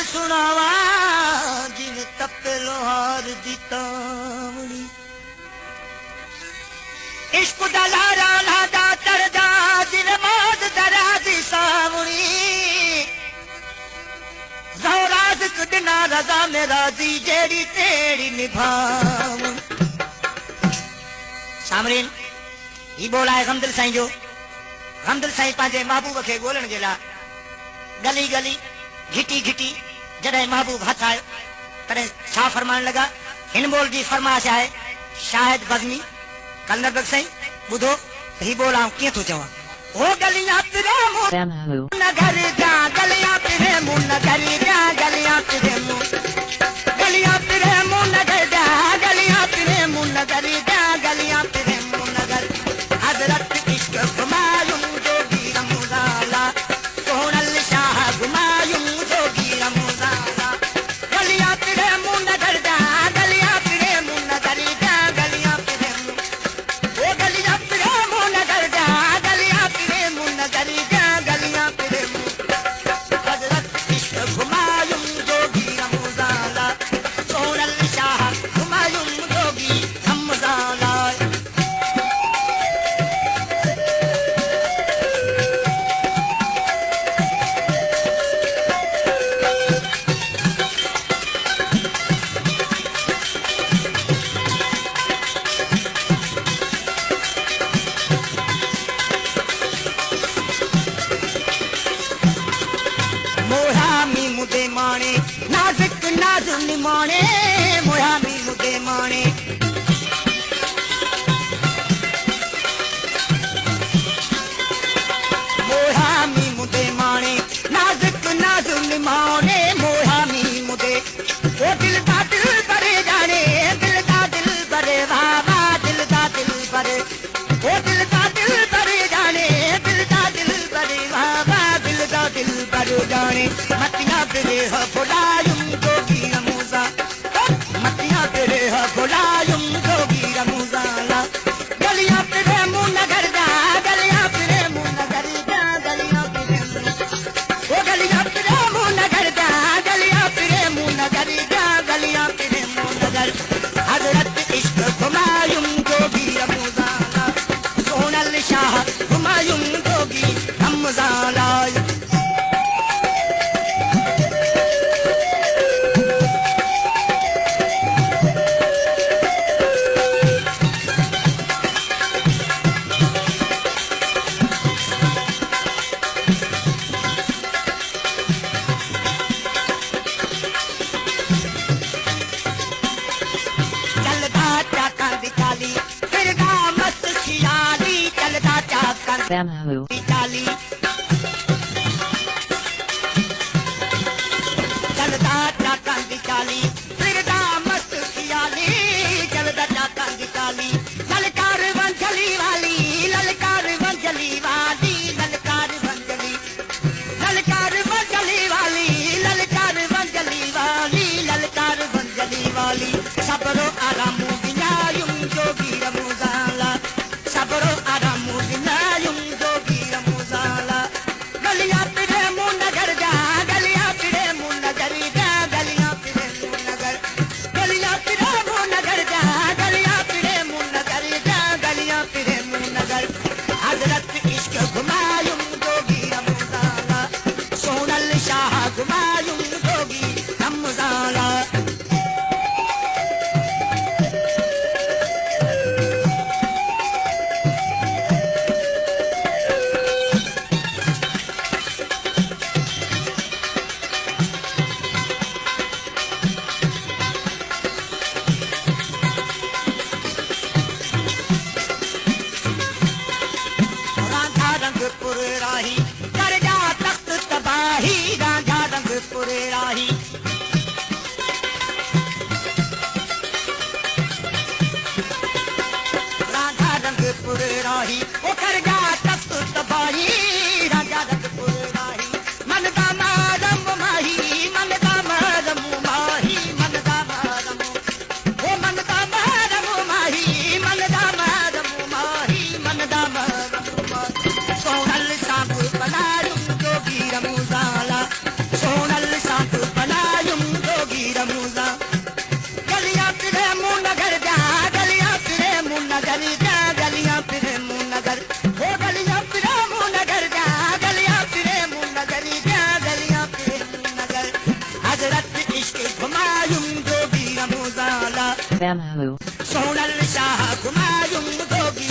सुनावा जिवें तपे लोहार दी तावड़ी। इश्क दा लारा लादा तरदा जिवें मौत दरा दी सावड़ी। राज कढना रजा मेरा दी जेड़ी तेरी निभावण। सामरीन ही बोला है गमदिल साईं जो। गमदिल साईं पंहिंजे महबूब खे ॻोल्हण जे लाइ गली गली घिटी घिटी जॾहिं महबूब हथ आयो तॾहिं छा फरमाइण लॻा। हिन बोल जी फरमाइश आहे शाहिद बज़मी कलंदर बख़ साईं ॿुधो त ही बोल आउं कीअं थो चवां। ओ गलियां फिरे नगर जा गलियां फिरे मुंह नगर जा गलियां फिरे मुंह गलियां फिरे मुंह नगर जा गलियां फिरे मुंह नगर जा गलियां फिरे मुंह नगर। हजरत इश्क हुमायूं जोगी रमज़ाला सोहनल शाह हुमायूं जोगी रमज़ाला। गलियां फिरे मुंह नगर जा गलियां फिरे मुंह नगर जा गलियां फिरे मुंह ओ गलियां फिरे मुंह नगर जा गलियां फिरे मुंह नगर जा गलियां फिरे मुंह। हजरत इश्क हुमायूं जोगी रमज़ाला सोहनल शाह हुमायूं जोगी रमज़ाला। मोहामी मुदे माने नाज़ुक नाज़ु निमाने मोहामी मुदे माने। मोहामी मुदे माने नाज़ुक नाज़ु निमाने मोहामी मुदे। ओ दिल दा दिल भरे जाने दिल दा दिल भरे वाह वाह दिल दा दिल भरे। ओ दिल दा दिल भरे जाने दिल दा दिल भरे वाह वाह दिल दा दिल भरे जाने। मतियां फिरे है बुलायूं जोगी रमूजा मतियां फिरे है बुलायूं जोगी रमूजाला। गलियां फिरे मुंह नगर जा गलियां फिरे मुंह नगर जा गलियां फिरे मुंह ओ गलियां फिरे मुंह नगर जा गलियां फिरे मुंह नगर जा गलियां फिरे मुंह नगर। हजरत इश्क हुमायूं जोगी रमूजाला सोहनल शाह हुमायूं जोगी रमज़ाला। Bamhu. चलदा चाकां दी चाली फिरदा मस्त खियाली चलदा चाकां दी चाली। ललकार वंजली वाली ललकार वंजली वाली ललकार वंजली ललकार वंजली वाली ललकार वंजली वाली ललकार वंजली वाली। सबरो आरामू बिनायूं जोगी रमज़ाला सबरो आरामू बिनायूं जोगी रमज़ाला। गलियां फिरे मुंह नगर जा गलियां फिरे मुंह नगर जा गलियां फिरे मुंह नगर गलियां फिरे मुंह नगर जा गलियां फिरे मुंह नगर जा गलियां फिरे मुंह नगर। हजरत इश्क हुमायूं जोगी रमज़ाला सोहनल शाह हुमायूं जोगी रमज़ाला। रांझा रंगपुर राही कर जा तख्त तबाही रांझा रंगपुर राही। रांझा रंगपुर राही ओ कर जा तख्त तबाही रांझा रंगपुर राही। मन दा मारम माही मन दा मारम माही मन दा मारम ओ मन दा मारम माही मन दा मारम माही मन दा मारम माही। सोहनल सांप बनायूं जोगी रमज़ाला सोहनल सांप बना Bamhu. सोनल शाह हुमायूं जोगी